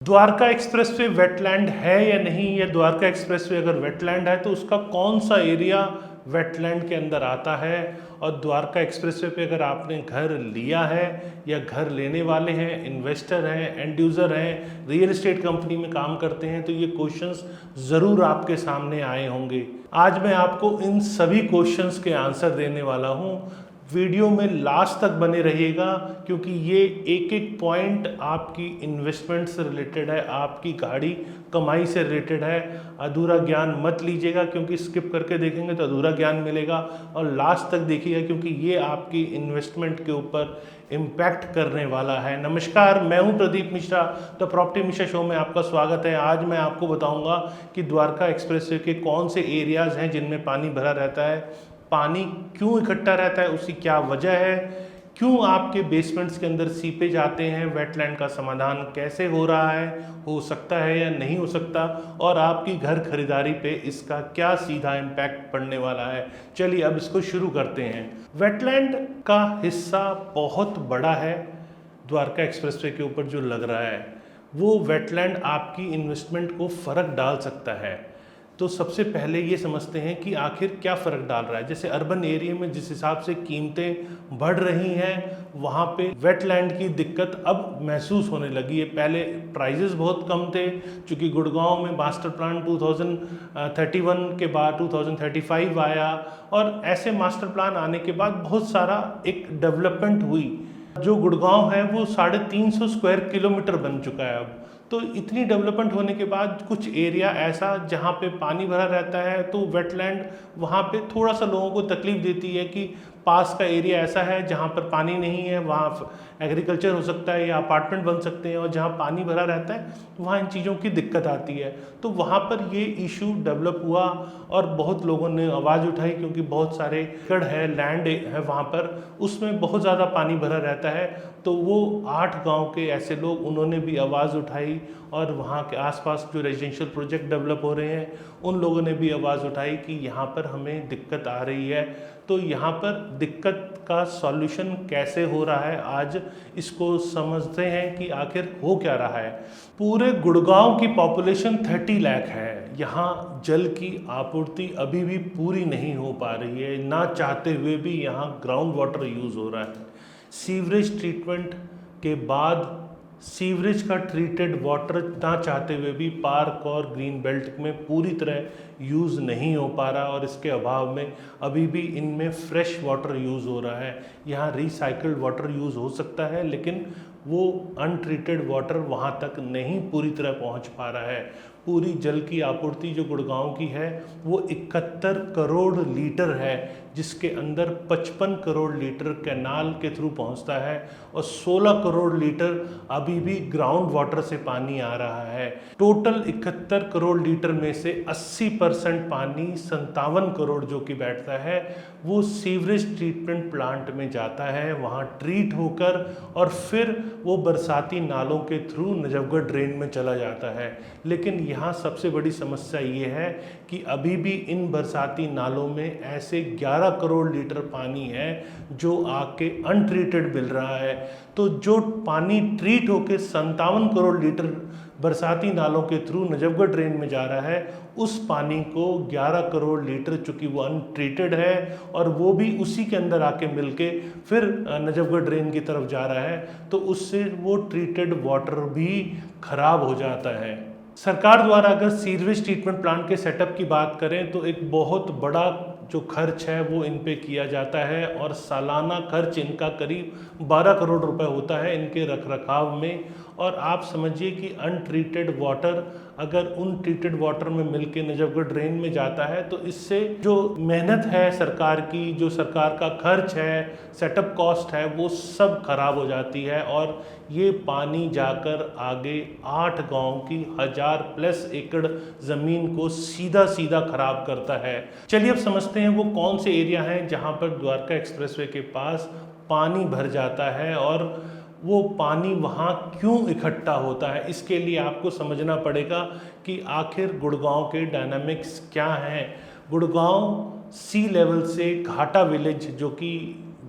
Dwarka expressway wetland है या नहीं, या द्वारका एक्सप्रेसवे अगर वेटलैंड है तो उसका कौन सा एरिया वेटलैंड के अंदर आता है। और द्वारका एक्सप्रेसवे पे अगर आपने घर लिया है या घर लेने वाले हैं, इन्वेस्टर हैं, एंड यूज़र हैं, रियल एस्टेट कंपनी में काम करते हैं, तो ये क्वेश्चंस ज़रूर आपके सामने आए होंगे। आज मैं आपको इन सभी क्वेश्चंस के आंसर देने वाला हूँ। वीडियो में लास्ट तक बने रहिएगा, क्योंकि ये एक एक पॉइंट आपकी इन्वेस्टमेंट से रिलेटेड है, आपकी गाड़ी कमाई से रिलेटेड है। अधूरा ज्ञान मत लीजिएगा, क्योंकि स्किप करके देखेंगे तो अधूरा ज्ञान मिलेगा। और लास्ट तक देखिएगा, क्योंकि ये आपकी इन्वेस्टमेंट के ऊपर इम्पैक्ट करने वाला है। नमस्कार, मैं हूं Pradeep Mishra, the property Mishra show में आपका स्वागत है। आज मैं आपको बताऊंगा कि द्वारका एक्सप्रेसवे के कौन से एरियाज़ हैं जिनमें पानी भरा रहता है, पानी क्यों इकट्ठा रहता है, उसकी क्या वजह है, क्यों आपके बेसमेंट्स के अंदर सीपेज आते हैं, वेटलैंड का समाधान कैसे हो रहा है, हो सकता है या नहीं हो सकता, और आपकी घर खरीदारी पे इसका क्या सीधा इम्पैक्ट पड़ने वाला है। चलिए अब इसको शुरू करते हैं। वेटलैंड का हिस्सा बहुत बड़ा है। द्वारका एक्सप्रेसवे के ऊपर जो लग रहा है वो वेटलैंड आपकी इन्वेस्टमेंट को फ़र्क डाल सकता है। तो सबसे पहले ये समझते हैं कि आखिर क्या फ़र्क डाल रहा है। जैसे अर्बन एरिया में जिस हिसाब से कीमतें बढ़ रही हैं, वहाँ पे वेटलैंड की दिक्कत अब महसूस होने लगी है। पहले प्राइजेस बहुत कम थे, क्योंकि गुड़गांव में मास्टर प्लान 2031 के बाद 2035 आया, और ऐसे मास्टर प्लान आने के बाद बहुत सारा एक डेवलपमेंट हुई। जो गुड़गांव है वो 350 स्क्वायर किलोमीटर बन चुका है अब। तो इतनी डेवलपमेंट होने के बाद कुछ एरिया ऐसा जहाँ पे पानी भरा रहता है, तो वेटलैंड वहाँ पे थोड़ा सा लोगों को तकलीफ देती है कि पास का एरिया ऐसा है जहाँ पर पानी नहीं है, वहाँ एग्रीकल्चर हो सकता है या अपार्टमेंट बन सकते हैं, और जहाँ पानी भरा रहता है वहाँ इन चीज़ों की दिक्कत आती है। तो वहाँ पर ये इशू डेवलप हुआ और बहुत लोगों ने आवाज़ उठाई, क्योंकि बहुत सारे एकड़ है, लैंड है वहाँ पर, उसमें बहुत ज़्यादा पानी भरा रहता है। तो वो 8 गांव के ऐसे लोग, उन्होंने भी आवाज़ उठाई, और वहाँ के आसपास जो रेजिडेंशियल प्रोजेक्ट डेवलप हो रहे हैं उन लोगों ने भी आवाज़ उठाई कि यहाँ पर हमें दिक्कत आ रही है। तो यहाँ पर दिक्कत का सॉल्यूशन कैसे हो रहा है, आज इसको समझते हैं कि आखिर हो क्या रहा है। पूरे गुड़गांव की पॉपुलेशन 30 लाख है। यहाँ जल की आपूर्ति अभी भी पूरी नहीं हो पा रही है, ना चाहते हुए भी यहाँ ग्राउंड वाटर यूज़ हो रहा है। सीवरेज ट्रीटमेंट के बाद सीवरेज का ट्रीटेड वाटर ना चाहते हुए भी पार्क और ग्रीन बेल्ट में पूरी तरह यूज़ नहीं हो पा रहा, और इसके अभाव में अभी भी इनमें फ्रेश वाटर यूज़ हो रहा है। यहाँ रिसाइकल्ड वाटर यूज़ हो सकता है, लेकिन वो अनट्रीटेड वाटर वहाँ तक नहीं पूरी तरह पहुँच पा रहा है। पूरी जल की आपूर्ति जो गुड़गांव की है वो 71 करोड़ लीटर है, जिसके अंदर 55 करोड़ लीटर कैनाल के थ्रू पहुंचता है, और 16 करोड़ लीटर अभी भी ग्राउंड वाटर से पानी आ रहा है। टोटल 71 करोड़ लीटर में से 80% पानी, 57 करोड़ जो कि बैठता है, वो सीवरेज ट्रीटमेंट प्लांट में जाता है, वहाँ ट्रीट होकर और फिर वो बरसाती नालों के थ्रू नजफगढ़ ड्रेन में चला जाता है। लेकिन यहाँ सबसे बड़ी समस्या ये है कि अभी भी इन बरसाती नालों में ऐसे 11 करोड़ लीटर पानी है जो आके अनट्रीटेड मिल रहा है। तो जो पानी ट्रीट होके 57 करोड़ लीटर बरसाती नालों के थ्रू नजफगढ़ ड्रेन में जा रहा है, उस पानी को 11 करोड़ लीटर, चूँकि वो अनट्रीटेड है और वो भी उसी के अंदर आके मिलके फिर नजफगढ़ ड्रेन की तरफ जा रहा है, तो उससे वो ट्रीटेड वाटर भी खराब हो जाता है। सरकार द्वारा अगर सीवरेज ट्रीटमेंट प्लांट के सेटअप की बात करें तो एक बहुत बड़ा जो खर्च है वो इन पे किया जाता है, और सालाना खर्च इनका करीब 12 करोड़ रुपए होता है इनके रखरखाव में। और आप समझिए कि अनट्रीटेड वाटर अगर उन ट्रीटेड वाटर में मिलके नजफगढ़ ड्रेन में जाता है, तो इससे जो मेहनत है सरकार की, जो सरकार का खर्च है, सेटअप कॉस्ट है, वो सब खराब हो जाती है, और ये पानी जाकर आगे 8 गांव की 1000+ एकड़ ज़मीन को सीधा सीधा खराब करता है। चलिए अब समझते हैं वो कौन से एरिया हैं जहां पर द्वारका एक्सप्रेसवे के पास पानी भर जाता है, और वो पानी वहाँ क्यों इकट्ठा होता है। इसके लिए आपको समझना पड़ेगा कि आखिर गुड़गांव के डायनामिक्स क्या हैं। गुड़गांव सी लेवल से घाटा विलेज, जो कि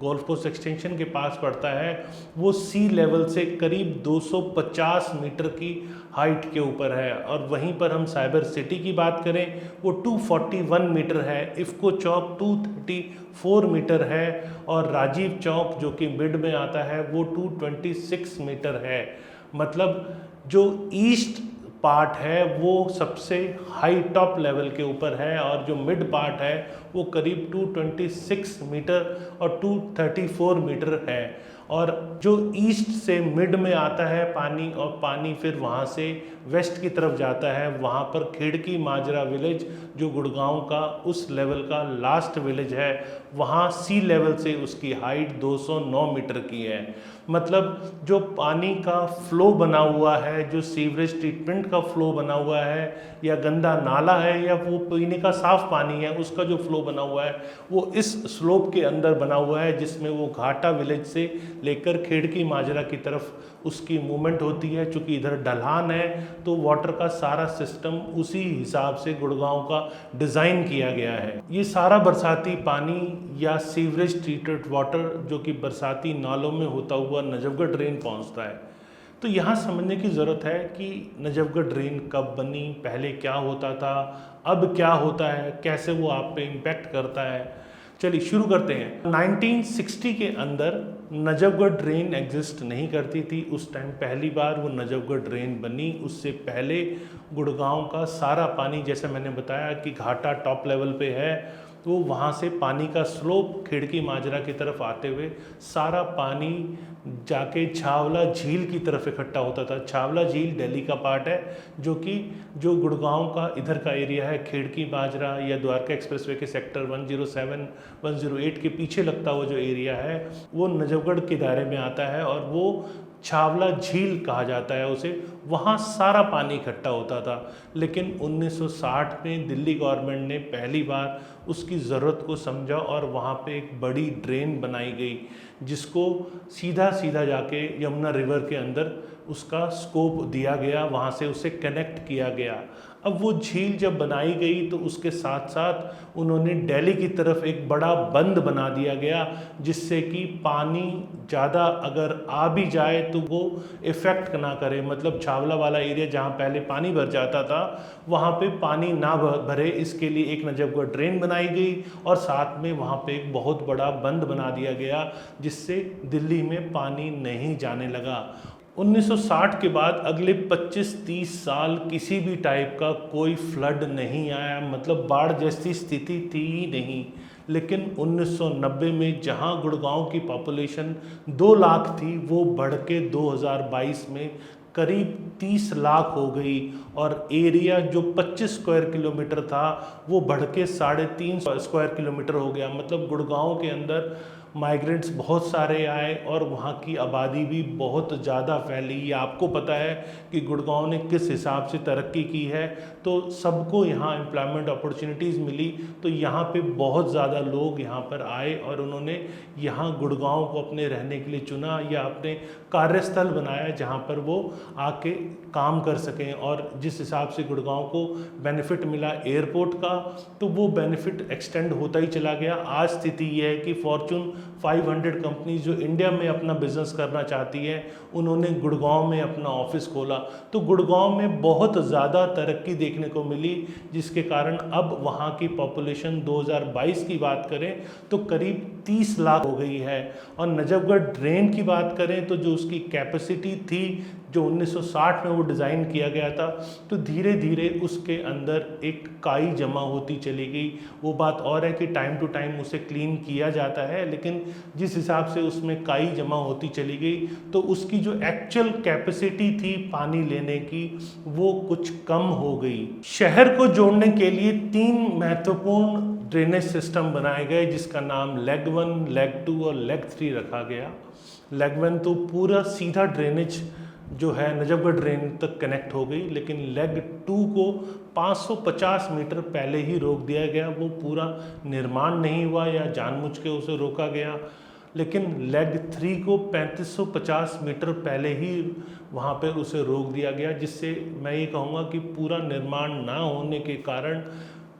गोल्फ कोस्ट एक्सटेंशन के पास पड़ता है, वो सी लेवल से करीब 250 मीटर की हाइट के ऊपर है। और वहीं पर हम साइबर सिटी की बात करें, वो 241 मीटर है, इफ़को चौक 234 मीटर है, और राजीव चौक जो कि मिड में आता है वो 226 मीटर है। मतलब जो ईस्ट पार्ट है वो सबसे हाई टॉप लेवल के ऊपर है, और जो मिड पार्ट है वो करीब 226 मीटर और 234 मीटर है। और जो ईस्ट से मिड में आता है पानी, और पानी फिर वहाँ से वेस्ट की तरफ जाता है, वहाँ पर खिड़की माजरा विलेज जो गुड़गांव का उस लेवल का लास्ट विलेज है, वहाँ सी लेवल से उसकी हाइट 209 मीटर की है। मतलब जो पानी का फ्लो बना हुआ है, जो सीवरेज ट्रीटमेंट का फ्लो बना हुआ है, या गंदा नाला है, या वो पीने का साफ पानी है, उसका जो फ्लो बना हुआ है वो इस स्लोप के अंदर बना हुआ है, जिसमें वो घाटा विलेज से लेकर खिड़की माजरा की तरफ उसकी मूवमेंट होती है। चूँकि इधर ढलान है तो वाटर का सारा सिस्टम उसी हिसाब से गुड़गांव का डिज़ाइन किया गया है। ये सारा बरसाती पानी या सीवरेज ट्रीटेड वाटर जो कि बरसाती नालों में होता हुआ नजफगढ़ ड्रेन पहुंचता है। तो यहाँ समझने की ज़रूरत है कि नजफगढ़ ड्रेन कब बनी, पहले क्या होता था, अब क्या होता है, कैसे वो आप पे इम्पेक्ट करता है। चलिए शुरू करते हैं। 1960 के अंदर नजफगढ़ ड्रेन एग्जिस्ट नहीं करती थी। उस टाइम पहली बार वो नजफगढ़ ड्रेन बनी। उससे पहले गुड़गांव का सारा पानी, जैसे मैंने बताया कि घाटा टॉप लेवल पे है, तो वहाँ से पानी का स्लोप खिड़की माजरा की तरफ आते हुए सारा पानी जाके छावला झील की तरफ इकट्ठा होता था। छावला झील दिल्ली का पार्ट है, जो कि जो गुड़गांव का इधर का एरिया है, खिड़की माजरा या द्वारका एक्सप्रेसवे के सेक्टर 107, 108 के पीछे लगता हुआ जो एरिया है वो नजफगढ़ के दायरे में आता है, और वो छावला झील कहा जाता है उसे। वहाँ सारा पानी इकट्ठा होता था। लेकिन 1960 में दिल्ली गवर्नमेंट ने पहली बार उसकी ज़रूरत को समझा और वहाँ पे एक बड़ी ड्रेन बनाई गई, जिसको सीधा सीधा जाके यमुना रिवर के अंदर उसका स्कोप दिया गया, वहाँ से उसे कनेक्ट किया गया। अब वो झील जब बनाई गई तो उसके साथ साथ उन्होंने दिल्ली की तरफ एक बड़ा बंद बना दिया गया, जिससे कि पानी ज़्यादा अगर आ भी जाए तो वो इफ़ेक्ट ना करे। मतलब छावला वाला एरिया जहाँ पहले पानी भर जाता था वहाँ पे पानी ना भरे, इसके लिए एक नजफगढ़ ड्रेन बनाई गई, और साथ में वहाँ पे एक बहुत बड़ा बंद बना दिया गया, जिससे दिल्ली में पानी नहीं जाने लगा। 1960 के बाद अगले 25-30 साल किसी भी टाइप का कोई फ्लड नहीं आया, मतलब बाढ़ जैसी स्थिति थी ही नहीं। लेकिन 1990 में जहां गुड़गांव की पॉपुलेशन 2 लाख थी, वो बढ़ के 2022 में करीब 30 लाख हो गई, और एरिया जो 25 स्क्वायर किलोमीटर था वो बढ़ के 3.5 स्क्वायर किलोमीटर हो गया। मतलब गुड़गांव के अंदर माइग्रेंट्स बहुत सारे आए और वहाँ की आबादी भी बहुत ज़्यादा फैली। ये आपको पता है कि गुड़गांव ने किस हिसाब से तरक्की की है, तो सबको यहाँ एम्प्लॉयमेंट अपॉर्चुनिटीज़ मिली। तो यहाँ पे बहुत ज़्यादा लोग यहाँ पर आए और उन्होंने यहाँ गुड़गांव को अपने रहने के लिए चुना या अपने कार्यस्थल बनाया, जहाँ पर वो आके काम कर सकें। और जिस हिसाब से गुड़गांव को बेनिफिट मिला एयरपोर्ट का, तो वो बेनिफिट एक्सटेंड होता ही चला गया। आज स्थिति ये है कि फॉर्चून 500 कंपनीज जो इंडिया में अपना बिजनेस करना चाहती है, उन्होंने गुड़गांव में अपना ऑफिस खोला। तो गुड़गांव में बहुत ज़्यादा तरक्की देखने को मिली, जिसके कारण अब वहाँ की पॉपुलेशन 2022 की बात करें तो करीब 30 लाख हो गई है। और नजफगढ़ ड्रेन की बात करें तो जो उसकी कैपेसिटी थी, जो 1960 में वो डिज़ाइन किया गया था, तो धीरे धीरे उसके अंदर एक काई जमा होती चली गई। वो बात और है कि टाइम टू टाइम उसे क्लीन किया जाता है, लेकिन जिस हिसाब से उसमें काई जमा होती चली गई तो उसकी जो एक्चुअल कैपेसिटी थी पानी लेने की, वो कुछ कम हो गई। शहर को जोड़ने के लिए 3 महत्वपूर्ण ड्रेनेज सिस्टम बनाए गए, जिसका नाम लेग 1, लेग 2 और लेग 3 रखा गया। लेग 1 तो पूरा सीधा ड्रेनेज जो है नजफगढ़ ड्रेन तक कनेक्ट हो गई, लेकिन लेग 2 को 550 मीटर पहले ही रोक दिया गया। वो पूरा निर्माण नहीं हुआ या जानबूझ के उसे रोका गया, लेकिन लेग 3 को 3550 मीटर पहले ही वहाँ पे उसे रोक दिया गया, जिससे मैं ये कहूँगा कि पूरा निर्माण ना होने के कारण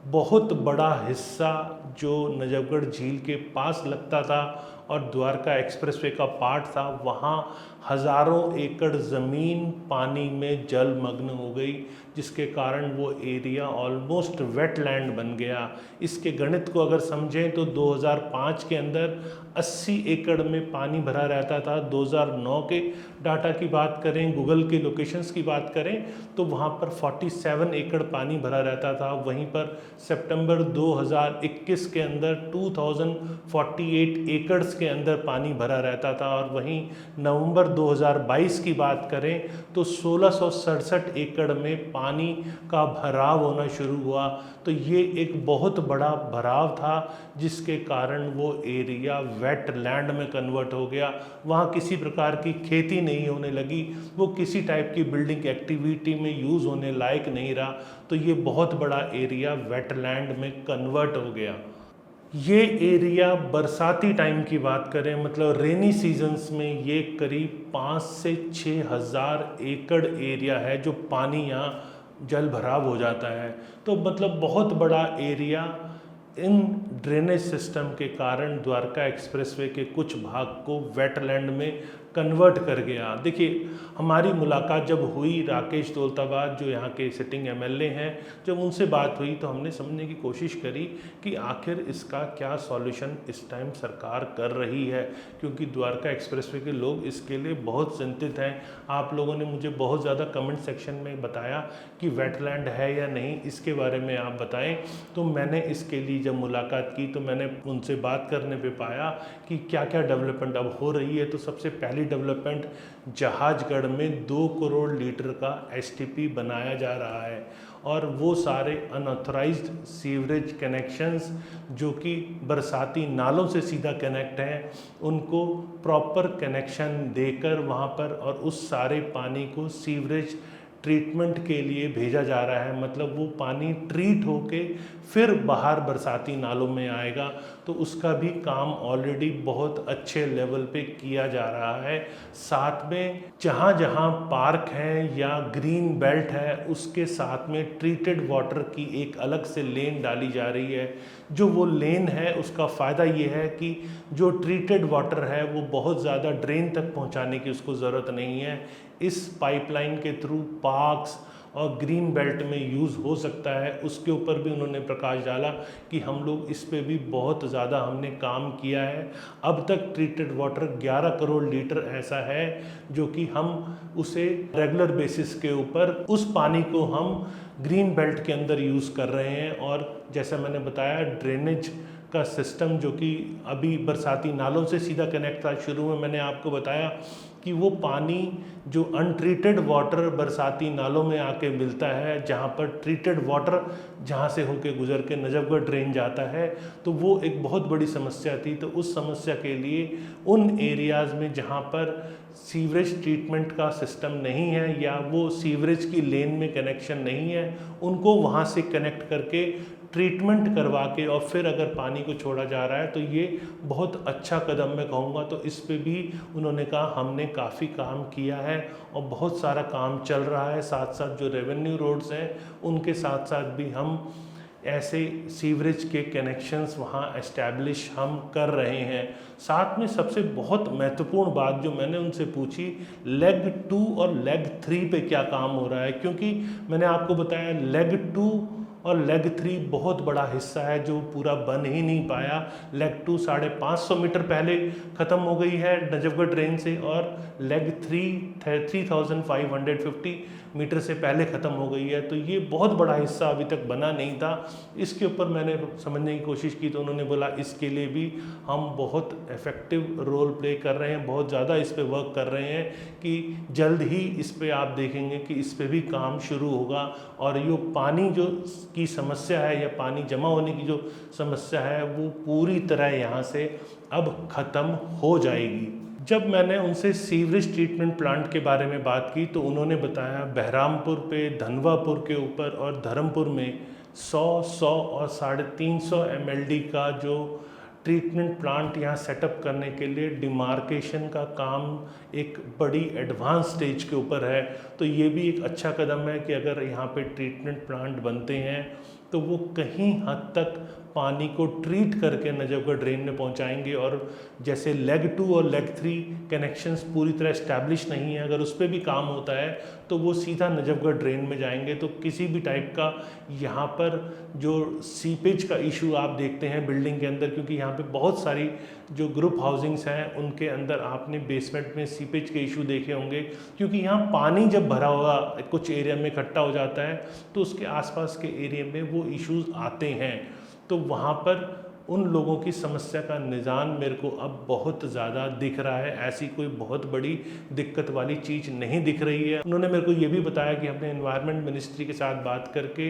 बहुत बड़ा हिस्सा जो नजफगढ़ झील के पास लगता था और द्वारका एक्सप्रेसवे का पार्ट था, वहाँ हज़ारों एकड़ ज़मीन पानी में जलमग्न हो गई, जिसके कारण वो एरिया ऑलमोस्ट वेटलैंड बन गया। इसके गणित को अगर समझें तो 2005 के अंदर 80 एकड़ में पानी भरा रहता था। 2009 के डाटा की बात करें, गूगल के लोकेशंस की बात करें तो वहाँ पर 47 एकड़ पानी भरा रहता था। वहीं पर सितंबर 2021 के अंदर 2048 एकड़्स के अंदर पानी भरा रहता था। और वहीं नवंबर 2022 की बात करें तो 1667 एकड़ में पानी का भराव होना शुरू हुआ। तो ये एक बहुत बड़ा भराव था, जिसके कारण वो एरिया वेटलैंड में कन्वर्ट हो गया। वहाँ किसी प्रकार की खेती नहीं होने लगी, वो किसी टाइप की बिल्डिंग एक्टिविटी में यूज़ होने लायक नहीं रहा। तो ये बहुत बड़ा एरिया वेटलैंड में कन्वर्ट हो गया। ये एरिया बरसाती टाइम की बात करें, मतलब रेनी सीजन्स में, ये करीब 5 से 6 हज़ार एकड़ एरिया है जो पानी यहाँ जल भराव हो जाता है। तो मतलब बहुत बड़ा एरिया इन ड्रेनेज सिस्टम के कारण द्वारका एक्सप्रेसवे के कुछ भाग को वेटलैंड में कन्वर्ट कर गया। देखिए, हमारी मुलाकात जब हुई राकेश दौलताबाद जो यहाँ के सिटिंग एमएलए हैं, जब उनसे बात हुई तो हमने समझने की कोशिश करी कि आखिर इसका क्या सॉल्यूशन इस टाइम सरकार कर रही है, क्योंकि द्वारका एक्सप्रेसवे के लोग इसके लिए बहुत चिंतित हैं। आप लोगों ने मुझे बहुत ज़्यादा कमेंट सेक्शन में बताया कि वेटलैंड है या नहीं, इसके बारे में आप बताएं। तो मैंने इसके लिए जब मुलाकात की तो मैंने उनसे बात करने पे पाया कि क्या क्या डेवलपमेंट अब हो रही है। तो सबसे पहली डेवलपमेंट, जहाजगढ़ में 2 करोड़ लीटर का एसटीपी बनाया जा रहा है और वो सारे अनऑथराइज्ड सीवरेज कनेक्शंस जो कि बरसाती नालों से सीधा कनेक्ट हैं, उनको प्रॉपर कनेक्शन देकर वहाँ पर और उस सारे पानी को सीवरेज ट्रीटमेंट के लिए भेजा जा रहा है। मतलब वो पानी ट्रीट होके फिर बाहर बरसाती नालों में आएगा। तो उसका भी काम ऑलरेडी बहुत अच्छे लेवल पे किया जा रहा है। साथ में जहाँ जहाँ पार्क हैं या ग्रीन बेल्ट है, उसके साथ में ट्रीटेड वाटर की एक अलग से लेन डाली जा रही है। जो वो लेन है उसका फ़ायदा ये है कि जो ट्रीटेड वाटर है वो बहुत ज़्यादा ड्रेन तक पहुँचाने की उसको ज़रूरत नहीं है। इस पाइपलाइन के थ्रू पार्क्स और ग्रीन बेल्ट में यूज़ हो सकता है। उसके ऊपर भी उन्होंने प्रकाश डाला कि हम लोग इस पे भी बहुत ज़्यादा हमने काम किया है। अब तक ट्रीटेड वाटर 11 करोड़ लीटर ऐसा है जो कि हम उसे रेगुलर बेसिस के ऊपर उस पानी को हम ग्रीन बेल्ट के अंदर यूज़ कर रहे हैं। और जैसा मैंने बताया, ड्रेनेज का सिस्टम जो कि अभी बरसाती नालों से सीधा कनेक्ट था, शुरू में मैंने आपको बताया कि वो पानी जो अनट्रीटेड वाटर बरसाती नालों में आके मिलता है, जहाँ पर ट्रीटेड वाटर जहाँ से होके गुजर के नजफगढ़ ड्रेन जाता है, तो वो एक बहुत बड़ी समस्या थी। तो उस समस्या के लिए उन एरियाज़ में जहाँ पर सीवरेज ट्रीटमेंट का सिस्टम नहीं है या वो सीवरेज की लेन में कनेक्शन नहीं है, उनको वहाँ से कनेक्ट करके ट्रीटमेंट करवा के और फिर अगर पानी को छोड़ा जा रहा है, तो ये बहुत अच्छा कदम मैं कहूँगा। तो इस पे भी उन्होंने कहा हमने काफ़ी काम किया है और बहुत सारा काम चल रहा है। साथ साथ जो रेवेन्यू रोड्स हैं उनके साथ साथ भी हम ऐसे सीवरेज के कनेक्शंस वहाँ एस्टैब्लिश हम कर रहे हैं। साथ में सबसे बहुत महत्वपूर्ण बात जो मैंने उनसे पूछी, लेग 2 और लेग 3 पे क्या काम हो रहा है, क्योंकि मैंने आपको बताया लेग 2 और लेग 3 बहुत बड़ा हिस्सा है जो पूरा बन ही नहीं पाया। लेग 2 550 मीटर पहले ख़त्म हो गई है नजफगढ़ ड्रेन से, और लेग 3 3550 मीटर से पहले ख़त्म हो गई है। तो ये बहुत बड़ा हिस्सा अभी तक बना नहीं था। इसके ऊपर मैंने समझने की कोशिश की तो उन्होंने बोला इसके लिए भी हम बहुत इफ़ेक्टिव रोल प्ले कर रहे हैं, बहुत ज़्यादा इस पे वर्क कर रहे हैं कि जल्द ही इस पे आप देखेंगे कि इस पे भी काम शुरू होगा और ये पानी जो की समस्या है या पानी जमा होने की जो समस्या है वो पूरी तरह यहाँ से अब ख़त्म हो जाएगी। जब मैंने उनसे सीवरेज ट्रीटमेंट प्लांट के बारे में बात की तो उन्होंने बताया बहरामपुर पे, धनवापुर के ऊपर और धर्मपुर में 100 और 350 mld का जो ट्रीटमेंट प्लांट यहाँ सेटअप करने के लिए डिमार्केशन का काम एक बड़ी एडवांस स्टेज के ऊपर है। तो ये भी एक अच्छा कदम है कि अगर यहाँ पे ट्रीटमेंट प्लांट बनते हैं तो वो कहीं हद तक पानी को ट्रीट करके नजफगढ़ ड्रेन में पहुंचाएंगे। और जैसे लेग 2 और लेग 3 कनेक्शंस पूरी तरह इस्टेब्लिश नहीं है, अगर उस पर भी काम होता है तो वो सीधा नजफगढ़ ड्रेन में जाएंगे। तो किसी भी टाइप का यहाँ पर जो सीपेज का इशू आप देखते हैं बिल्डिंग के अंदर, क्योंकि यहाँ पे बहुत सारी जो ग्रुप हाउसिंग्स हैं उनके अंदर आपने बेसमेंट में सीपेज के इशू देखे होंगे, क्योंकि यहाँ पानी जब भरा हुआ कुछ एरिया में इकट्ठा हो जाता है तो उसके आसपास के एरिया में वो इश्यूज आते हैं। तो वहाँ पर उन लोगों की समस्या का निदान मेरे को अब बहुत ज़्यादा दिख रहा है। ऐसी कोई बहुत बड़ी दिक्कत वाली चीज़ नहीं दिख रही है। उन्होंने मेरे को ये भी बताया कि हमने एनवायरनमेंट मिनिस्ट्री के साथ बात करके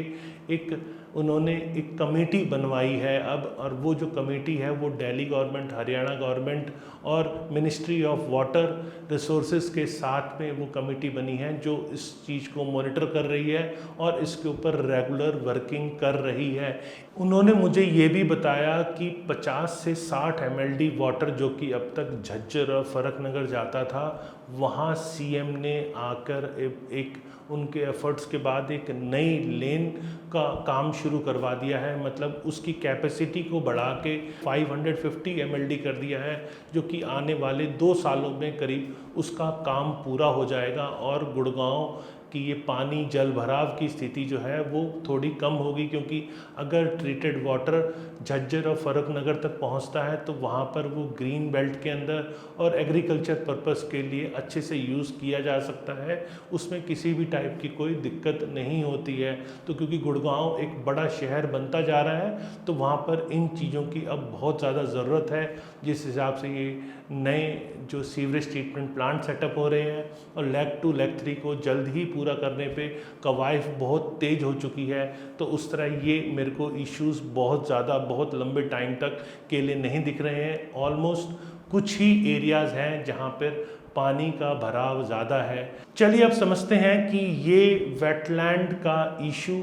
उन्होंने एक कमेटी बनवाई है अब, और वो जो कमेटी है वो दिल्ली गवर्नमेंट, हरियाणा गवर्नमेंट और मिनिस्ट्री ऑफ वाटर रिसोर्सेज के साथ में वो कमेटी बनी है जो इस चीज़ को मॉनिटर कर रही है और इसके ऊपर रेगुलर वर्किंग कर रही है। उन्होंने मुझे ये भी बताया कि 50 से 60 MLD वाटर जो कि अब तक झज्जर और फर्रुखनगर जाता था, वहाँ CM ने आकर एक उनके एफर्ट्स के बाद एक नई लेन का काम शुरू करवा दिया है। मतलब उसकी कैपेसिटी को बढ़ा के 550 MLD कर दिया है, जो कि आने वाले 2 सालों में करीब उसका काम पूरा हो जाएगा और गुड़गांव कि ये पानी जल भराव की स्थिति जो है वो थोड़ी कम होगी। क्योंकि अगर ट्रीटेड वाटर झज्जर और फर्रुखनगर तक पहुंचता है तो वहाँ पर वो ग्रीन बेल्ट के अंदर और एग्रीकल्चर पर्पस के लिए अच्छे से यूज़ किया जा सकता है, उसमें किसी भी टाइप की कोई दिक्कत नहीं होती है। तो क्योंकि गुड़गांव एक बड़ा शहर बनता जा रहा है तो वहाँ पर इन चीज़ों की अब बहुत ज़्यादा ज़रूरत है। जिस हिसाब से ये नए जो सीवरेज ट्रीटमेंट प्लांट सेटअप हो रहे हैं और लेग 2 लेग 3 को जल्द ही पूरा करने पे कवायद बहुत तेज़ हो चुकी है, तो उस तरह ये मेरे को इश्यूज़ बहुत ज़्यादा बहुत लंबे टाइम तक के लिए नहीं दिख रहे हैं। ऑलमोस्ट कुछ ही एरियाज़ हैं जहाँ पर पानी का भराव ज़्यादा है। चलिए अब समझते हैं कि ये वेटलैंड का इशू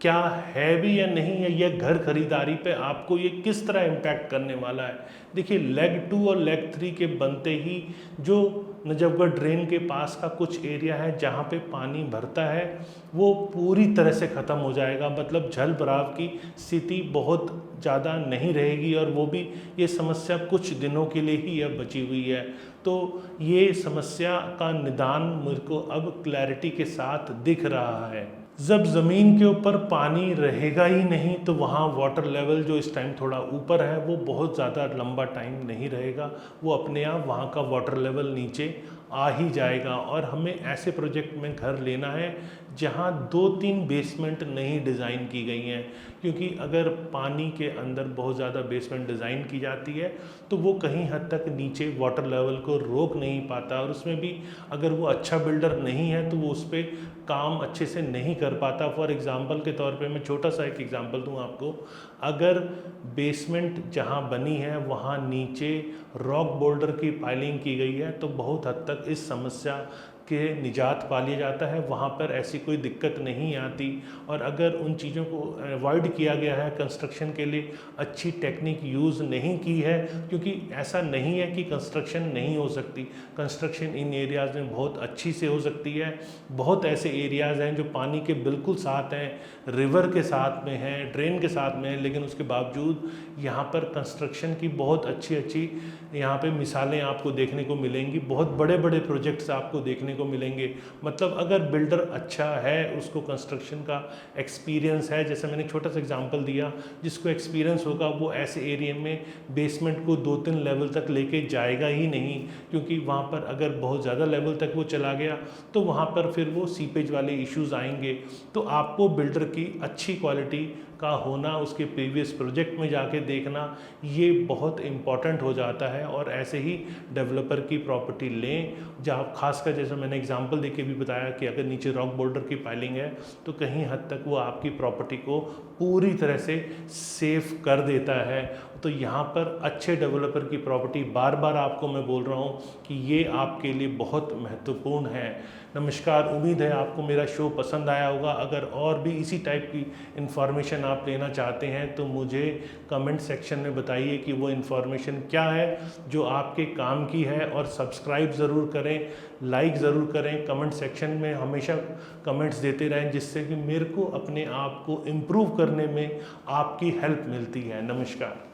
क्या है भी या नहीं है, या घर खरीदारी पे आपको ये किस तरह इम्पैक्ट करने वाला है। देखिए, लेग 2 और लेग 3 के बनते ही जो नजफगढ़ ड्रेन के पास का कुछ एरिया है जहाँ पे पानी भरता है वो पूरी तरह से ख़त्म हो जाएगा। मतलब जल भराव की स्थिति बहुत ज़्यादा नहीं रहेगी और वो भी ये समस्या कुछ दिनों के लिए ही अब बची हुई है। तो ये समस्या का निदान मेरे को अब क्लैरिटी के साथ दिख रहा है। जब ज़मीन के ऊपर पानी रहेगा ही नहीं तो वहाँ वाटर लेवल जो इस टाइम थोड़ा ऊपर है वो बहुत ज़्यादा लंबा टाइम नहीं रहेगा, वो अपने आप वहाँ का वाटर लेवल नीचे आ ही जाएगा। और हमें ऐसे प्रोजेक्ट में घर लेना है जहाँ 2-3 बेसमेंट नहीं डिज़ाइन की गई हैं, क्योंकि अगर पानी के अंदर बहुत ज़्यादा बेसमेंट डिज़ाइन की जाती है तो वो कहीं हद तक नीचे वाटर लेवल को रोक नहीं पाता, और उसमें भी अगर वो अच्छा बिल्डर नहीं है तो वो उस पर काम अच्छे से नहीं कर पाता। फॉर एग्ज़ाम्पल के तौर पे मैं छोटा सा एक एग्ज़ाम्पल दूँ आपको, अगर बेसमेंट जहाँ बनी है वहाँ नीचे रॉक बोल्डर की पाइलिंग की गई है तो बहुत हद तक इस समस्या के निजात पा लिया जाता है, वहाँ पर ऐसी कोई दिक्कत नहीं आती। और अगर उन चीज़ों को अवॉइड किया गया है, कंस्ट्रक्शन के लिए अच्छी टेक्निक यूज़ नहीं की है, क्योंकि ऐसा नहीं है कि कंस्ट्रक्शन नहीं हो सकती, कंस्ट्रक्शन इन एरियाज़ में बहुत अच्छी से हो सकती है। बहुत ऐसे एरियाज़ हैं जो पानी के बिल्कुल साथ हैं, रिवर के साथ में हैं, ड्रेन के साथ में हैं, लेकिन उसके बावजूद यहाँ पर कंस्ट्रक्शन की बहुत अच्छी यहाँ पे मिसालें आपको देखने को मिलेंगी। बहुत बड़े बड़े प्रोजेक्ट्स आपको देखने को मिलेंगे। मतलब अगर बिल्डर अच्छा है, उसको कंस्ट्रक्शन का एक्सपीरियंस है, जैसे मैंने छोटा सा एग्जांपल दिया, जिसको एक्सपीरियंस होगा वो ऐसे एरिया में बेसमेंट को 2-3 लेवल तक लेके जाएगा ही नहीं, क्योंकि वहाँ पर अगर बहुत ज़्यादा लेवल तक वो चला गया तो वहाँ पर फिर वो सीपेज वाले इश्यूज़ आएंगे। तो आपको बिल्डर की अच्छी क्वालिटी का होना, उसके प्रीवियस प्रोजेक्ट में जाके देखना, ये बहुत इम्पॉर्टेंट हो जाता है। और ऐसे ही डेवलपर की प्रॉपर्टी लें जहाँ खासकर जैसे मैंने एग्जांपल देके भी बताया कि अगर नीचे रॉक बोल्डर की पाइलिंग है तो कहीं हद तक वो आपकी प्रॉपर्टी को पूरी तरह से सेफ कर देता है। तो यहाँ पर अच्छे डेवलपर की प्रॉपर्टी, बार बार आपको मैं बोल रहा हूँ कि ये आपके लिए बहुत महत्वपूर्ण है। नमस्कार, उम्मीद है आपको मेरा शो पसंद आया होगा। अगर और भी इसी टाइप की इन्फॉर्मेशन आप लेना चाहते हैं तो मुझे कमेंट सेक्शन में बताइए कि वो इन्फॉर्मेशन क्या है जो आपके काम की है, और सब्सक्राइब ज़रूर करें, लाइक ज़रूर ज़रूर करें, कमेंट सेक्शन में हमेशा कमेंट्स देते रहें, जिससे कि मेरे को अपने आप को इम्प्रूव करने में आपकी हेल्प मिलती है। नमस्कार।